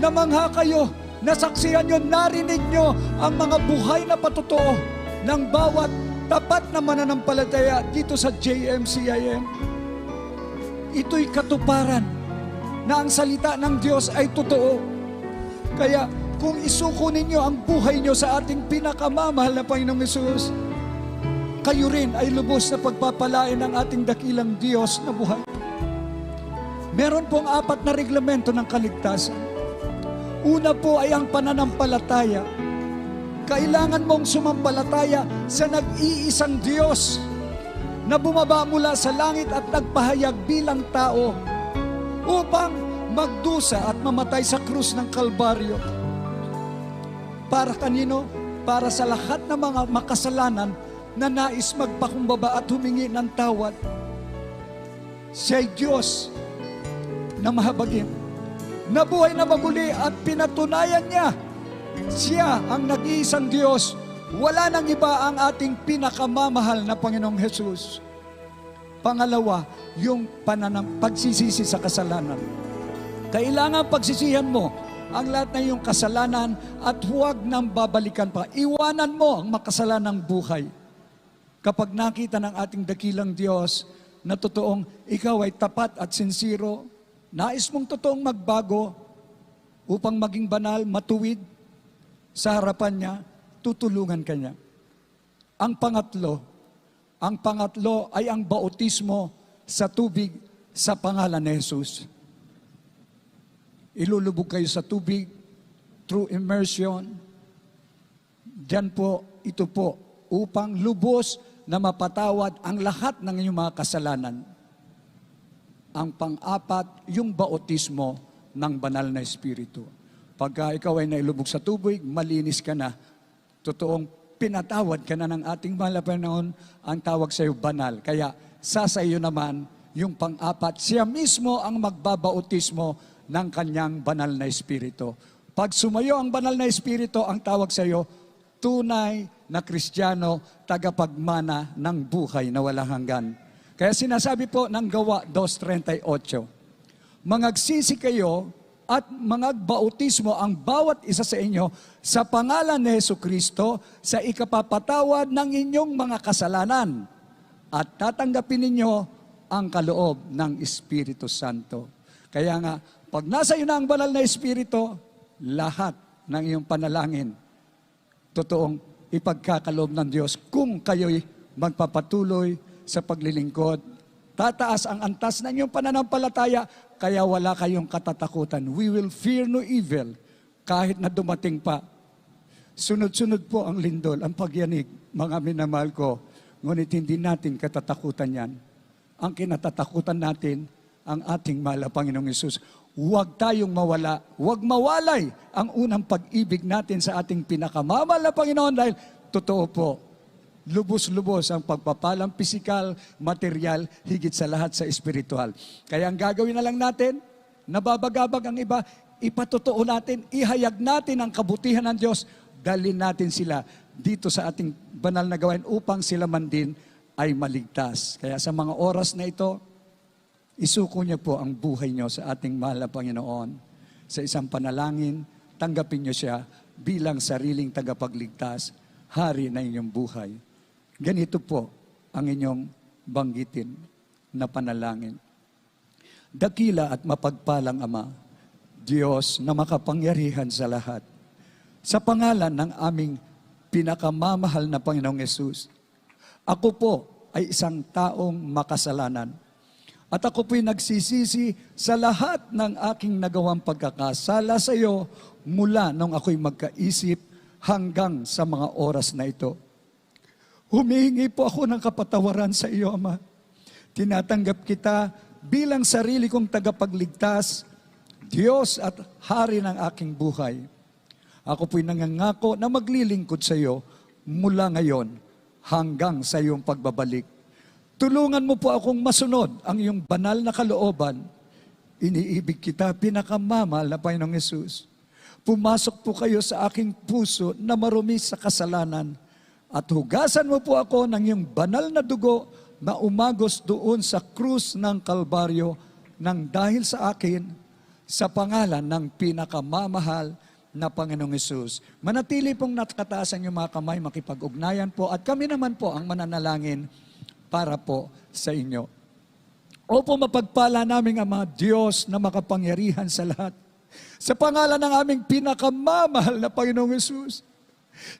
[SPEAKER 4] Namangha kayo, nasaksihan nyo, narinig nyo ang mga buhay na patotoo ng bawat tapat na mananampalataya dito sa JMCIM. Ito'y katuparan na ang salita ng Diyos ay totoo. Kaya kung isuko ninyo ang buhay nyo sa ating pinakamamahal na Panginoong Hesus, kayo rin ay lubos na pagpapalain ng ating dakilang Diyos na buhay. Meron pong 4 na reglamento ng kaligtasan. Una po ay ang pananampalataya. Kailangan mong sumampalataya sa nag-iisang Diyos na bumaba mula sa langit at nagpahayag bilang tao upang magdusa at mamatay sa krus ng Kalbaryo. Para kanino? Para sa lahat ng mga makasalanan na nais magpakumbaba at humingi ng tawad. Siya'y Diyos na mahabagin. Nabuhay na maguli at pinatunayan niya. Siya ang nag-iisang Diyos. Wala nang iba ang ating pinakamamahal na Panginoong Hesus. Pangalawa, yung pagsisisi sa kasalanan. Kailangan pagsisihan mo ang lahat na iyong kasalanan at huwag nang babalikan pa. Iwanan mo ang makasalanang buhay. Kapag nakita ng ating dakilang Diyos na totoong ikaw ay tapat at sincero, nais mong totoong magbago upang maging banal, matuwid sa harapan niya, tutulungan ka niya. Ang pangatlo ay ang bautismo sa tubig sa pangalan ni Jesus. Ilulubog kayo sa tubig through immersion. Diyan po, ito po, upang lubos na mapatawad ang lahat ng inyong mga kasalanan. Ang pang-apat, yung bautismo ng banal na Espiritu. Pagka ikaw ay nailubog sa tubig, malinis ka na. Totoong pinatawad ka na ng ating mahal na Panginoon, ang tawag sa iyo banal. Kaya sa iyo naman, yung pang-apat, siya mismo ang magbabautismo ng kanyang banal na Espiritu. Pag sumayo ang banal na Espiritu, ang tawag sa iyo, tunay na Kristiyano, tagapagmana ng buhay na walang hanggan. Kaya sinasabi po ng Gawa 2:38, mangagsisi kayo at mangagbautismo ang bawat isa sa inyo sa pangalan ni Jesucristo sa ikapapatawad ng inyong mga kasalanan at tatanggapin ninyo ang kaloob ng Espiritu Santo. Kaya nga, pag nasa iyo na ang banal na Espiritu, lahat ng iyong panalangin, totoong ipagkakaloob ng Diyos kung kayo'y magpapatuloy sa paglilingkod. Tataas ang antas ng inyong pananampalataya, kaya wala kayong katatakutan. We will fear no evil kahit na dumating pa. Sunod-sunod po ang lindol, ang pagyanig, mga minamahal ko. Ngunit hindi natin katatakutan yan. Ang kinatatakutan natin, ang ating mahal na Panginoong Hesus. Huwag tayong mawala, huwag mawalay ang unang pag-ibig natin sa ating pinakamamahal na Panginoon dahil totoo po, lubos-lubos ang pagpapalang pisikal, material, higit sa lahat sa espiritual. Kaya ang gagawin na lang natin, nababagabag ang iba, ipatotoo natin, ihayag natin ang kabutihan ng Diyos, dalhin natin sila dito sa ating banal na gawain upang sila man din ay maligtas. Kaya sa mga oras na ito, isuko niyo po ang buhay niyo sa ating mahal na Panginoon. Sa isang panalangin, tanggapin niyo siya bilang sariling tagapagligtas, hari na inyong buhay. Ganito po ang inyong banggitin na panalangin. Dakila at mapagpalang Ama, Diyos na makapangyarihan sa lahat, sa pangalan ng aming pinakamamahal na Panginoong Yesus, ako po ay isang taong makasalanan. At ako po'y nagsisisi sa lahat ng aking nagawang pagkakasala sa iyo mula nung ako'y magkaisip hanggang sa mga oras na ito. Humihingi po ako ng kapatawaran sa iyo, Ama. Tinatanggap kita bilang sarili kong tagapagligtas, Diyos at Hari ng aking buhay. Ako po'y nangangako na maglilingkod sa iyo mula ngayon hanggang sa iyong pagbabalik. Tulungan mo po akong masunod ang iyong banal na kalooban. Iniibig kita, pinakamamahal na Panginoong Yesus. Pumasok po kayo sa aking puso na marumi sa kasalanan at hugasan mo po ako ng iyong banal na dugo na umagos doon sa krus ng Kalbaryo nang dahil sa akin, sa pangalan ng pinakamamahal na Panginoong Yesus. Manatili pong nakataasan yung mga kamay, makipag-ugnayan po at kami naman po ang mananalangin para po sa inyo. Opo, mapagpala naming Ama, Diyos na makapangyarihan sa lahat. Sa pangalan ng aming pinakamamahal na Panginoong Yesus.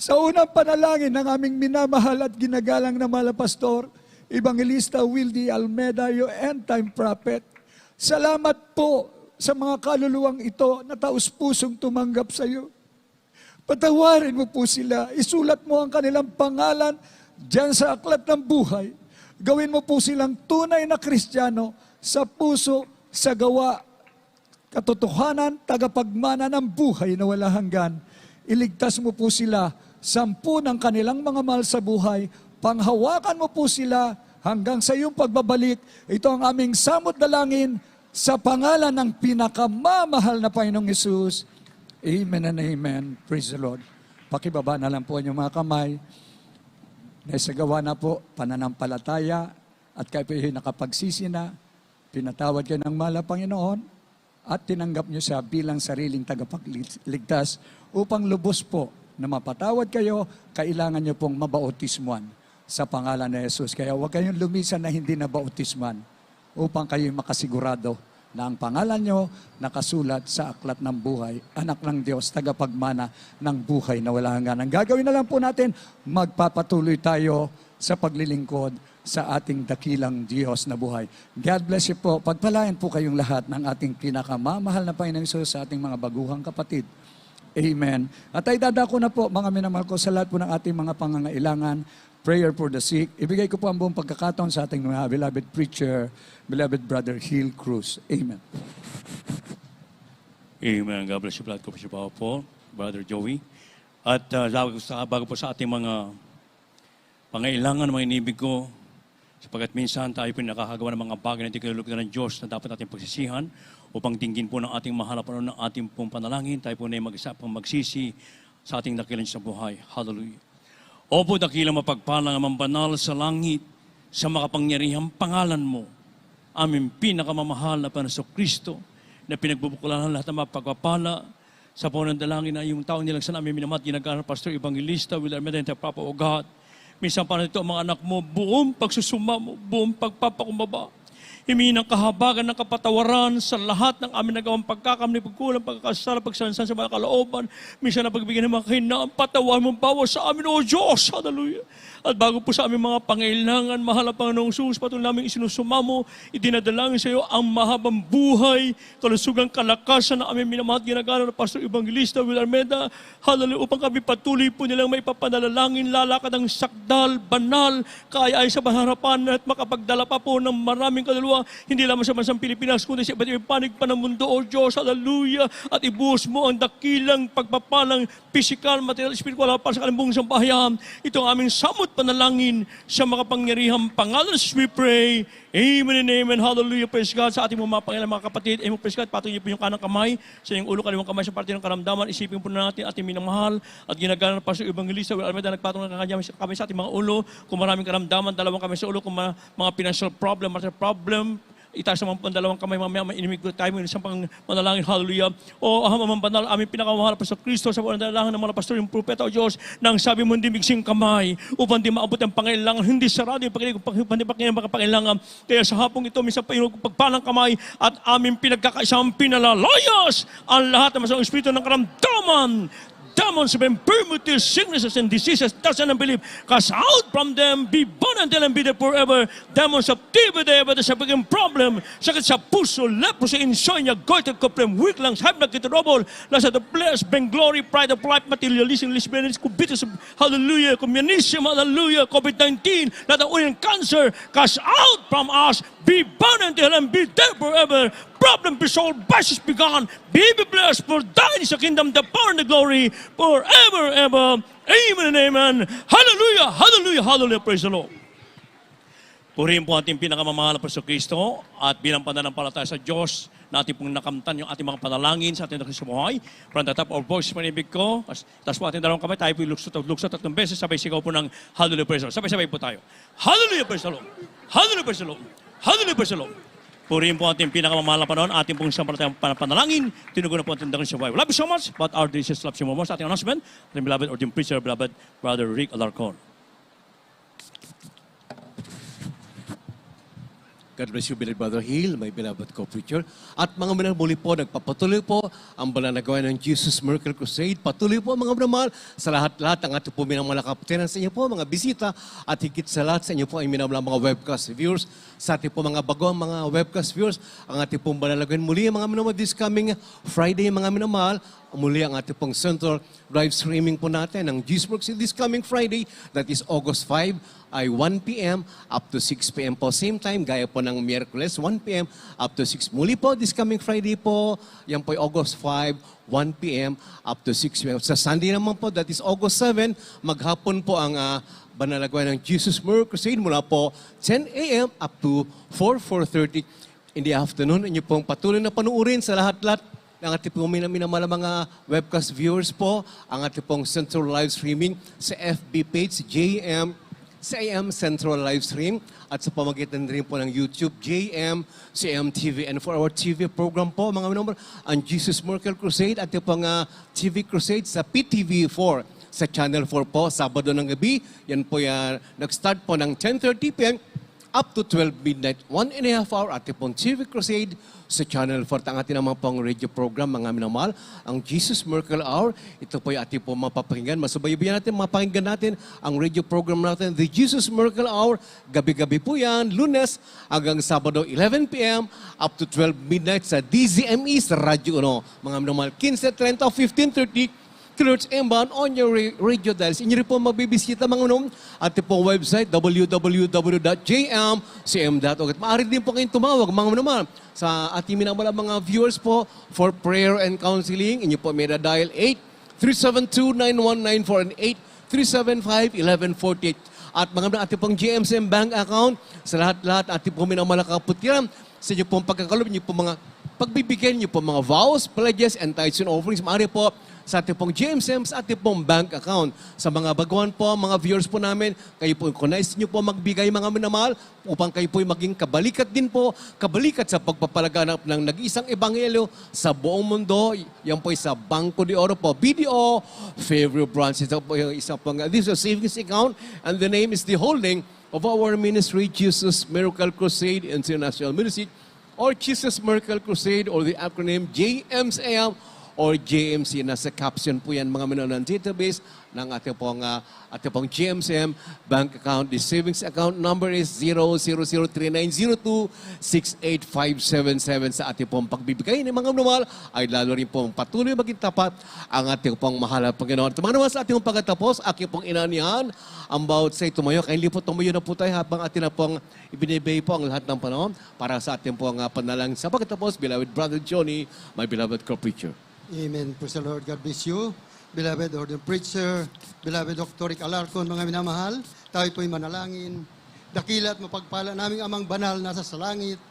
[SPEAKER 4] Sa unang panalangin ng aming minamahal at ginagalang na mahal na pastor, Evangelista Wildy Almeida, yung end-time prophet. Salamat po sa mga kaluluwang ito na taus-pusong tumanggap sa iyo. Patawarin mo po sila. Isulat mo ang kanilang pangalan diyan sa aklat ng buhay. Gawin mo po silang tunay na Kristiyano sa puso, sa gawa, katotohanan, tagapagmana ng buhay na wala hanggan. Iligtas mo po sila, 10 ng kanilang mga mahal sa buhay. Panghawakan mo po sila hanggang sa iyong pagbabalik. Ito ang aming samot dalangin sa pangalan ng pinakamamahal na Panginoong Yesus. Amen and amen. Praise the Lord. Pakibaba na lang po ang inyong mga kamay. Naisagawa na po, pananampalataya, at kayo po nakapagsisi na, pinatawad kayo ng mahal na Panginoon, at tinanggap nyo siya bilang sariling tagapagligtas upang lubos po na mapatawad kayo, kailangan nyo pong mabautismuan sa pangalan ni Jesus. Kaya huwag kayong lumisan na hindi nabautismuan upang kayo makasigurado na ang pangalan nyo nakasulat sa aklat ng buhay, anak ng Diyos, tagapagmana ng buhay na wala hanggan. Ang gagawin na lang po natin, magpapatuloy tayo sa paglilingkod sa ating dakilang Diyos na buhay. God bless you po. Pagpalain po kayong lahat ng ating pinakamamahal na Panginoong Hesus sa ating mga baguhang kapatid. Amen. At ay dadako na po, mga minamahal ko, sa lahat po ng ating mga pangangailangan, prayer for the sick. Ibigay ko po ang buong pagkakataon sa ating mga beloved preacher, beloved brother Hill Cruz. Amen.
[SPEAKER 1] Amen. God bless you, Brother Bishop Paul, Brother Joey. At bago po sa ating mga pangailangan, mga inibig ko, sapagkat minsan tayo po nakakagawa ng mga bagay na hindi kinulugdan ng Diyos na dapat natin pagsisihan upang tingin po ng ating mahal na Panginoon ng ating pong panalangin. Tayo po na mag-isapang magsisi sa ating dakilan sa buhay. Hallelujah. Opo, dakilang mapagpalang amang banal sa langit, sa makapangyarihang pangalan mo, aming pinakamamahal na Panginoon Kristo, na pinagbubukulan ng lahat ng mapagpapala sa panandalangin na yung taong nilagsan aming minamat, ginagalang Pastor Evangelista, Will Almeida, Papa O God. Minsan pa nito ang mga anak mo, buong pagsusuma mo, buong pagpapakumbaba. Himingi ng kahabagan ng kapatawaran sa lahat ng aming nagawang pagkakamali, pagkulang, pagkakasala, pagsansan sa mga kalooban. Minsan na pagbigyan ng mga kahinaan, patawan mong bawas sa amin, O Diyos. Hallelujah. At bago po sa aming mga pangailangan, mahal na Panginoong Jesus, patuloy namin isinusuma mo, idinadalangin sa iyo ang mahabang buhay, kalusugang kalakasan na aming minamahal ginagana ng Pastor Evangelista Will Almeida. Hallelujah. Upang kami patuloy po nilang may papanalangin, lalakad ang sakdal, banal, kaya ay sa harapan at makapagdala pa po ng maraming kaluluwa, hindi lamang sa bansang Pilipinas, kundi sa iba't ibang panig pa ng mundo, O Diyos. Hallelujah. At ibuhos mo ang dakilang pagpapalang pisikal, material, spiritual para sa kanilang buong sambahayan. Ito ang aming samot bawat panalangin sa makapangyarihang pangalan Jesus we pray. Amen and amen. Hallelujah. Praise God. Sa ating mga Panginoon, mga kapatid, amen. Praise God. Patuloy niyo po yung kanang kamay sa inyong ulo, kaliwang kamay sa parte ng karamdaman. Isipin po na natin ating minamahal at ginagana ng Pastor Evangelista Will Almeida, nagpatong ng kamay sa ating mga ulo. Kung maraming karamdaman, dalawang kamay sa ulo. Kung mga financial problem, material problem, itaas naman po ang dalawang kamay, mamaya mainimig ko tayo ng isang pang manalangin, hallelujah. O amang banal, aming pinakamahal pa sa Kristo, sa buwan dalangin ng mga pastor, yung propeta o Diyos, nang sabi mo hindi migsing kamay, upang di maabot ang pangailangan, hindi sarado yung pangailangan, pangailangan. Kaya sa hapong ito, minsan pa yung pagpalang kamay, at aming pinagkakaisang pinalalayas ang lahat ng masamang espiritu ng karamdaman, demons of infirmities, sicknesses, and diseases, doesn't believe, cast out from them, be born until and be there forever. Demons of TBD, sa biging problem, sakit sa puso, leprosy, insomnia, goiter, problem, weak lungs, high blood, trouble, last of the flesh, bring glory, pride of life, materialism, lesbianism, covetous, hallelujah, communism, hallelujah, COVID-19, lahat ng uri ng cancer, cast out from us, be born until and be there forever. Problem be solved, vices be gone, be blessed, for thine is the kingdom, the power, and the glory, forever, ever. Amen and amen. Hallelujah, hallelujah, hallelujah. Praise the Lord. Purihin po ating pinakamamahal na Panginoong Kristo at bilang pananampalataya sa Diyos, natin pong nakamtan yung ating mga panalangin sa ating nakasimuhay. From the top of our voice, panibig ko. Tapos po ating dalawang kamay, tayo po luksot 3 beses, sabay sigaw po ng hallelujah, praise the Lord. Sabay-sabay po tayo. Hallelujah, praise the Lord. Hallelujah, praise the Lord. Hallelujah, praise the Lord. Purihin po ating pinakamamahal na panahon, ating pong sampalatayang panalangin, tinugunan po ating dakong survival. Love you so much, but our Jesus loves you more. Sa ating announcement, ating beloved ordained preacher, beloved Brother Rick Alarcon.
[SPEAKER 2] God bless you, beloved Brother Hill, my beloved co-preacher. At mga minamuli po, nagpapatuloy po ang banal na gawain ng Jesus Miracle Crusade. Patuloy po mga minamahal sa lahat-lahat ang ating po minamahal kapatiran sa inyo po, mga bisita, at higit sa lahat sa inyo po ay minamahal mga webcast viewers. Sa ating po mga bagong mga webcast viewers, ang ating pong banal na gawain muli mga minamahal this coming Friday, mga minamahal, muli ang ating pong central live streaming po natin ng Jesus Miracle this coming Friday, that is August 5, ay 1 p.m. up to 6 p.m. po. Same time, gaya po ng Miyerkules, 1 p.m. up to 6. Muli po, this coming Friday po, yan po ay August 5, 1 p.m. up to 6 p.m. Sa Sunday naman po, that is August 7, maghapon po ang banalagwan ng Jesus Miracle Crusade mula po 10 a.m. up to 4:30 in the afternoon. Inyo pong patuloy na panuurin sa lahat-lahat ng ating pong minamahal mga webcast viewers po, ang ating pong central live streaming sa FB page, JM Central Live Stream, at sa pamagitan rin po ng YouTube, JM CM TV. And for our TV program po, mga minamahal, ang Jesus Miracle Crusade at yung pang TV Crusade sa PTV4, sa Channel 4 po, Sabado ng gabi. Yan po yan, nag-start po ng 10:30 p.m. up to 12 midnight, 1.5 hour at yung pong TV Crusade sa Channel 4. Ang ating naman pong radio program, mga minamahal, ang Jesus Miracle Hour. Ito po yung ating po mapapakinggan. Masubaybayan natin, mapakinggan natin ang radio program natin, The Jesus Miracle Hour. Gabi-gabi po yan, Lunes hanggang Sabado, 11 p.m. up to 12 midnight sa DZME sa Radyo Uno. Mga minamahal, 15:30 o 15:30 kilohertz inbound on your radio dials. Inyo rin po mabibisita mga unong ating pong website, www.jmcm.org. At maaari din po kayong tumawag, mga naman, sa ating minamahal mga viewers po for prayer and counseling. Inyo po may dial 8-372-9194 and 8-375-1148. At mga ating pong GMCM bank account, sa lahat-lahat ating pong minamahal kaputiran, sa inyo pong pagkakalob, inyo pong mga pagbibigyan niyo po mga vows, pledges, and tithes and offerings. Maaari po sa ating pong GMCM, sa ating pong bank account. Sa mga baguhan po, mga viewers po namin, kayo po, kung nais niyo po magbigay mga minamahal, upang kayo po maging kabalikat din po, kabalikat sa pagpapalaganap ng nag-iisang ebanghelyo sa buong mundo. Yan po sa Banco de Oro po, BDO, Favorite Branch. Ito po yung isa pong, this is a savings account, and the name is the holding of our ministry, Jesus Miracle Crusade International Ministry, or Jesus Miracle Crusade, or the acronym JMCM, or JMC. Nasa caption po yan mga manonood database ng ating pong GMCM bank account. The savings account number is 0003902-68577. Sa ating pong pagbibigay ng mga manonood ay lalo rin pong patuloy maging tapat ang ating pong mahal na Panginoon. Tumang naman sa ating pong pagkatapos, aking pong inanihan ang bawat say tumayo. Kaili po tumayo na po tayo habang atin na pong ibinibigay po ang lahat ng panahon para sa ating pong panalangin. Sa pagkatapos, beloved Brother Johnny, my beloved co-preacher.
[SPEAKER 7] Amen. Praise the Lord. God bless you. beloved ordained preacher, beloved Dr. Rick Alarcon, mga minamahal, tayo po'y manalangin. Dakila at mapagpala naming amang banal nasa sa langit.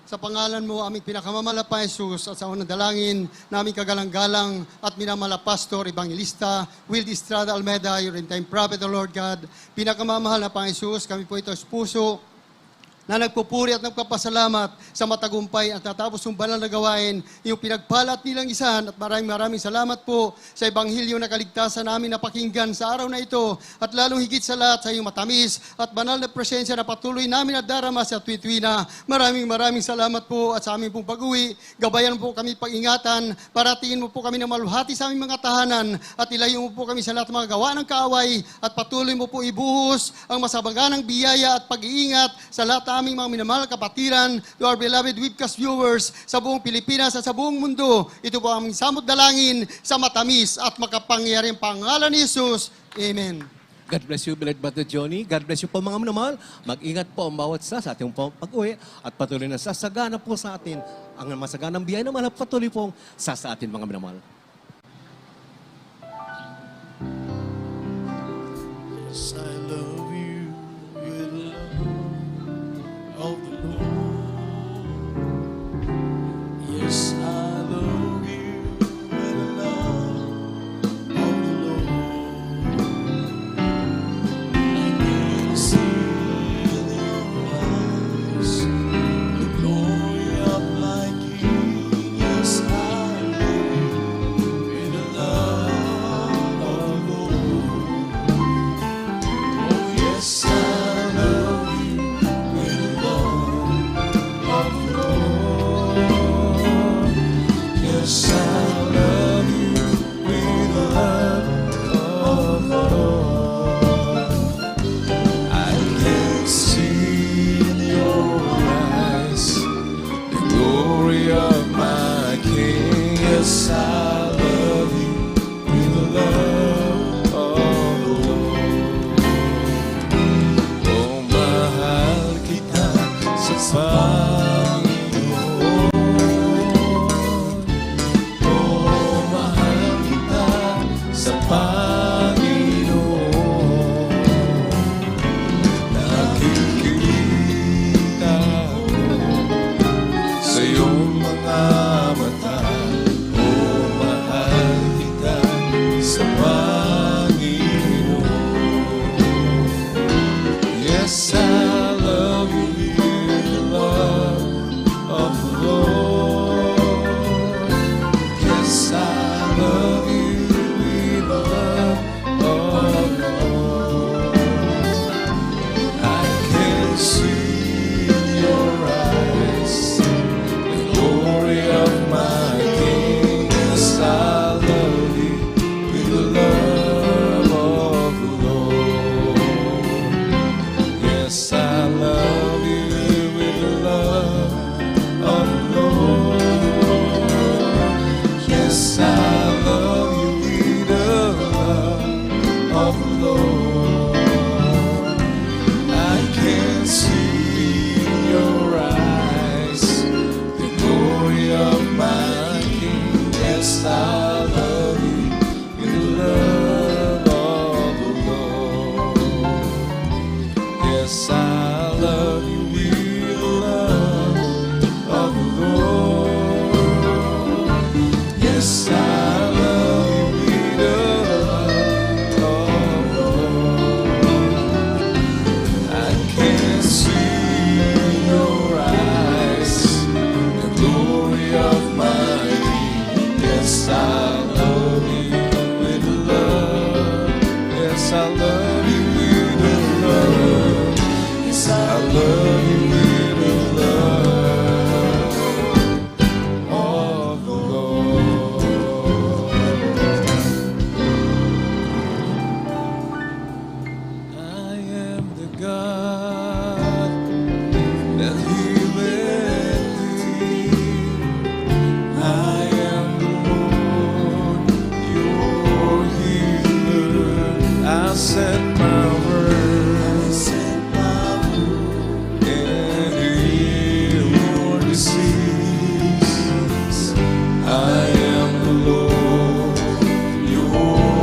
[SPEAKER 7] Sa pangalan mo, aming pinakamamalap pa Jesus, at sa unang dalangin, naming kagalang-galang at minamala Pastor, Evangelista, Will Estrada Almeida, your end-time prophet, the Lord God. Pinakamamahal na Panginoon Jesus, kami po ito sa puso, na nagpupuri at nagpapasalamat sa matagumpay at natapos ng banal na gawain, yung pinagpalat nilang isahan, at maraming salamat po sa Ebanghelyo na kaligtasan namin napakinggan sa araw na ito, at lalong higit sa lahat sa iyong matamis at banal na presensya na patuloy namin at darama sa tuwi-tuwi. Maraming salamat po, at sa aming pong pag-uwi, gabayan po kami pag-ingatan, paratingin mo po kami na maluhati sa aming mga tahanan, at ilayo mo po kami sa lahat ng mga gawa ng kaaway, at patuloy mo po ibuhos ang masabaganang biyaya at pag-iingat sa lahat aming mga minamahal kapatiran, to our beloved webcast viewers sa buong Pilipinas at sa buong mundo. Ito po ang samot dalangin sa matamis at makapangyarihang pangalan ni Jesus. Amen.
[SPEAKER 2] God bless you, beloved Brother Johnny. God bless you po mga minamahal. Mag-ingat po ang bawat sa ating pag-uwi, at patuloy na sasagana po sa atin ang masaganang biyaya na malap patuloy pong sa atin mga minamahal.
[SPEAKER 8] Yes, I love you with the love of the Lord. Yes, I love you with the love of the Lord. I can see in your eyes the glory of my King. Yes, I love you with the love of the Lord. Oh, yes, I love you with the love of the Lord. Yes, I love you with the love of the Lord. I can see in your eyes the glory of my King. Yes, I love you with the love of the Lord. Oh, mahal kita sa Panginoon. Oh, mahal kita sa Panginoon. Nakikita ko sa iyong mga mata. Oh, mahal kita sa Panginoon. Yes, I love you with the love of the Lord. Yes, I love you with the love of the Lord. I can see in your eyes the glory of my King. Yes, I love you with the love of the Lord. Yes, I love you with the love of the Lord. Yes, I love you with the love of the Lord. I can see in your eyes the glory of my King. Yes, I love you with the love of the Lord. Yes, I love you with the love of the Lord. Yes, I love you with the love of the Lord. I can see in your eyes the glory of my King. Yes, I love you with the love. Yes, I love you with the love. Yes, I love you with the love of the Lord. I am the God that healeth thee. I am the Lord, your healer. I sent my word and heal your disease. I am the Lord, your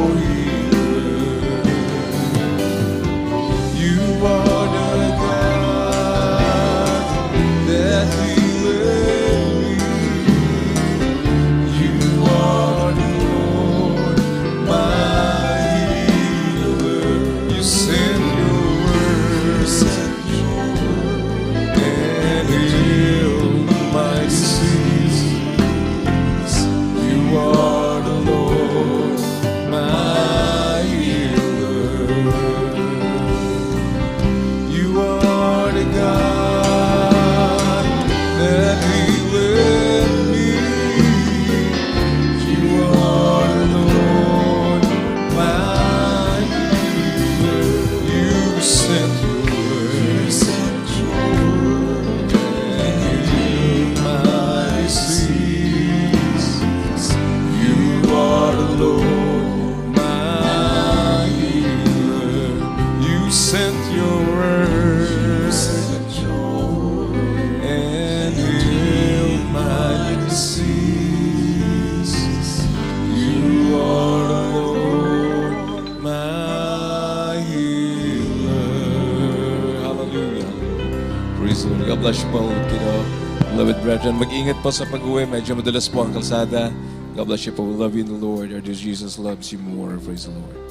[SPEAKER 8] sent your word and healed my disease. You are the Lord, my healer. Hallelujah. Praise the Lord. God bless you po, beloved brethren. Mag-ingat po sa pag-uwi. Medyo madalas po ang kalsada. God bless you po. We love you in the Lord. Our dear Jesus loves you more. Praise the Lord.